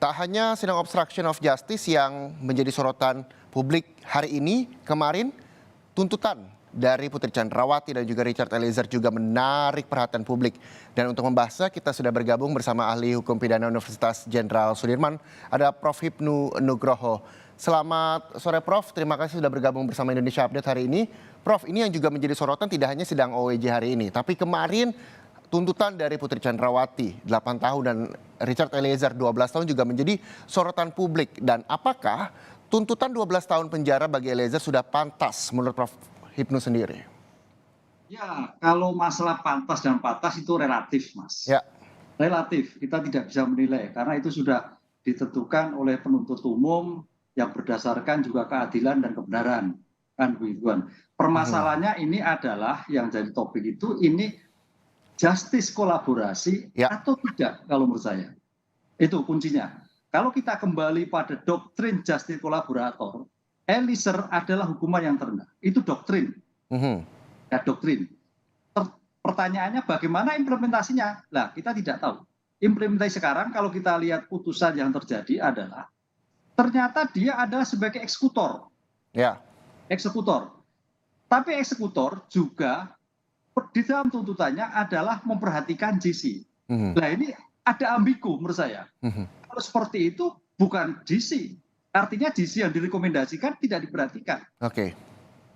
Tak hanya sidang obstruction of justice yang menjadi sorotan publik hari ini, kemarin tuntutan dari Putri Chandrawati dan juga Richard Eliezer juga menarik perhatian publik. Dan untuk membahasnya kita sudah bergabung bersama ahli hukum pidana Universitas Jenderal Sudirman, ada Prof. Hipnu Nugroho. Selamat sore Prof, terima kasih sudah bergabung bersama Indonesia Update hari ini. Prof, ini yang juga menjadi sorotan tidak hanya sidang OWJ hari ini, tapi kemarin tuntutan dari Putri Chandrawati 8 tahun dan Richard Eliezer 12 tahun juga menjadi sorotan publik. Dan apakah tuntutan 12 tahun penjara bagi Eliezer sudah pantas menurut Prof. Hipnu sendiri? Ya, kalau masalah pantas dan patas itu relatif, Mas. Ya. Relatif, kita tidak bisa menilai karena itu sudah ditentukan oleh penuntut umum yang berdasarkan juga keadilan dan kebenaran. Kan begitu. Permasalahannya ini adalah yang jadi topik itu ini justice kolaborasi atau tidak kalau menurut saya. Itu kuncinya. Kalau kita kembali pada doktrin justice kolaborator, Eliezer adalah hukuman yang terendah. Itu doktrin. Ya, doktrin. Pertanyaannya bagaimana implementasinya? Nah, kita tidak tahu. Implementasi sekarang kalau kita lihat putusan yang terjadi adalah ternyata dia adalah sebagai eksekutor. Ya. Eksekutor. Tapi eksekutor juga di dalam tuntutannya adalah memperhatikan GC. Nah ini ada ambigu menurut saya. Kalau seperti itu bukan GC. Artinya GC yang direkomendasikan tidak diperhatikan. Oke.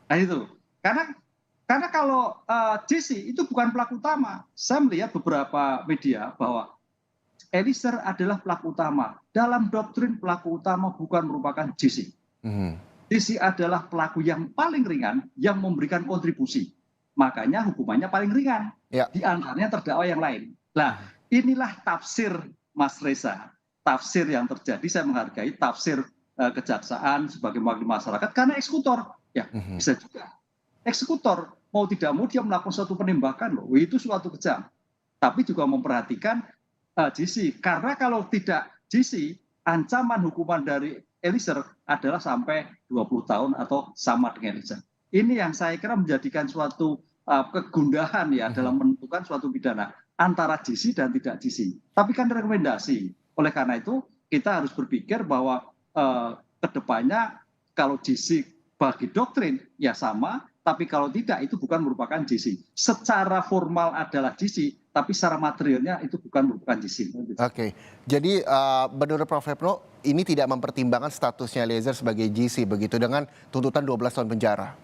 Nah itu. Karena kalau GC itu bukan pelaku utama. Saya melihat beberapa media bahwa Eliezer adalah pelaku utama. Dalam doktrin pelaku utama bukan merupakan GC. GC adalah pelaku yang paling ringan yang memberikan kontribusi. Makanya hukumannya paling ringan. Di antaranya terdakwa yang lain. Nah, inilah tafsir Mas Reza. Tafsir yang terjadi, saya menghargai tafsir kejaksaan sebagai mewakili masyarakat karena eksekutor. Ya, bisa juga. Eksekutor mau tidak mau dia melakukan suatu penembakan loh. Itu suatu kejam. Tapi juga memperhatikan GC. Karena kalau tidak GC, ancaman hukuman dari Eliezer adalah sampai 20 tahun atau sama dengan Eliezer. Ini yang saya kira menjadikan suatu kegundahan ya dalam menentukan suatu pidana antara GC dan tidak GC. Tapi kan rekomendasi. Oleh karena itu kita harus berpikir bahwa kedepannya kalau GC bagi doktrin ya sama, tapi kalau tidak itu bukan merupakan GC. Secara formal adalah GC, tapi secara materialnya itu bukan merupakan GC. Oke, jadi menurut Prof. Hipnu ini tidak mempertimbangkan statusnya Eliezer sebagai GC begitu dengan tuntutan 12 tahun penjara.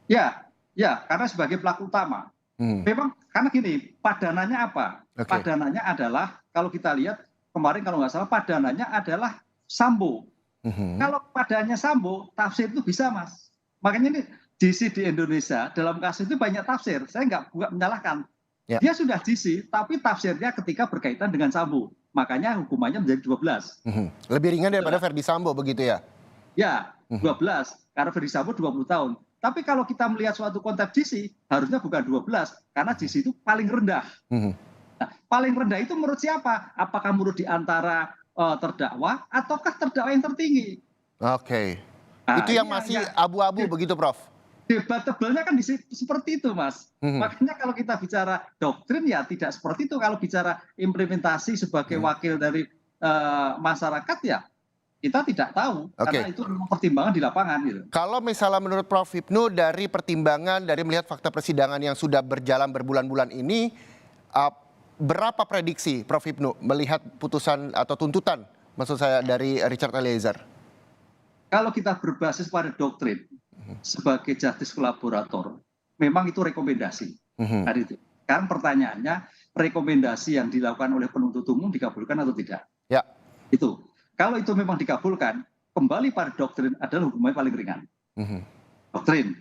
Ya, karena sebagai pelaku utama. Memang karena gini, padanannya apa? Padanannya adalah kalau kita lihat kemarin kalau nggak salah padanannya adalah Sambo. Kalau padanannya Sambo, tafsir itu bisa, Mas. Makanya ini GC di Indonesia dalam kasus itu banyak tafsir. Saya nggak menyalahkan. Dia sudah GC, tapi tafsirnya ketika berkaitan dengan Sambo. Makanya hukumannya menjadi 12. Lebih ringan daripada Verdi Sambo begitu ya? Ya, 12. Karena Verdi Sambo 20 tahun. Tapi kalau kita melihat suatu konteks GC, harusnya bukan 12. Karena GC itu paling rendah. Nah, paling rendah itu menurut siapa? Apakah menurut di antara terdakwa ataukah terdakwa yang tertinggi? Oke. Nah, itu yang masih abu-abu begitu, Prof? Debatable-nya kan seperti itu, Mas. Makanya kalau kita bicara doktrin ya tidak seperti itu. Kalau bicara implementasi sebagai wakil dari masyarakat ya kita tidak tahu. Karena itu pertimbangan di lapangan. Gitu. Kalau misalnya menurut Prof. Hipnu dari pertimbangan dari melihat fakta persidangan yang sudah berjalan berbulan-bulan ini, berapa prediksi Prof. Hipnu melihat putusan atau tuntutan maksud saya dari Richard Eliezer? Kalau kita berbasis pada doktrin sebagai justice kolaborator, memang itu rekomendasi. Sekarang pertanyaannya, rekomendasi yang dilakukan oleh penuntut umum dikabulkan atau tidak? Ya. Itu. Kalau itu memang dikabulkan, kembali pada doktrin adalah hukumannya paling ringan. Doktrin.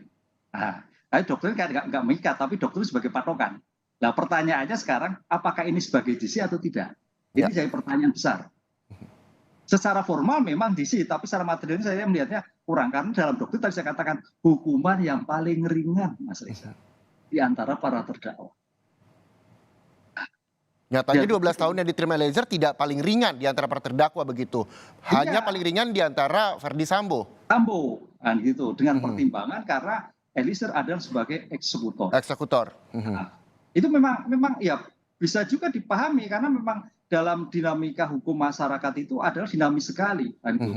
Nah, doktrin nggak mengikat, tapi doktrin sebagai patokan. Nah, pertanyaannya sekarang, apakah ini sebagai GC atau tidak? Ini jadi pertanyaan besar. Secara formal memang GC, tapi secara materialnya saya melihatnya kurang. Karena dalam doktrin tadi saya katakan, hukuman yang paling ringan, Mas Reza, di antara para terdakwa. Nyatanya 12 tahun yang diterima Eliezer tidak paling ringan di antara para terdakwa begitu. Hanya paling ringan di antara Verdi Sambo. Sambo, kan gitu. Dengan pertimbangan karena Eliezer adalah sebagai eksekutor. Eksekutor. Nah, itu memang ya bisa juga dipahami karena memang dalam dinamika hukum masyarakat itu adalah dinamis sekali kan itu.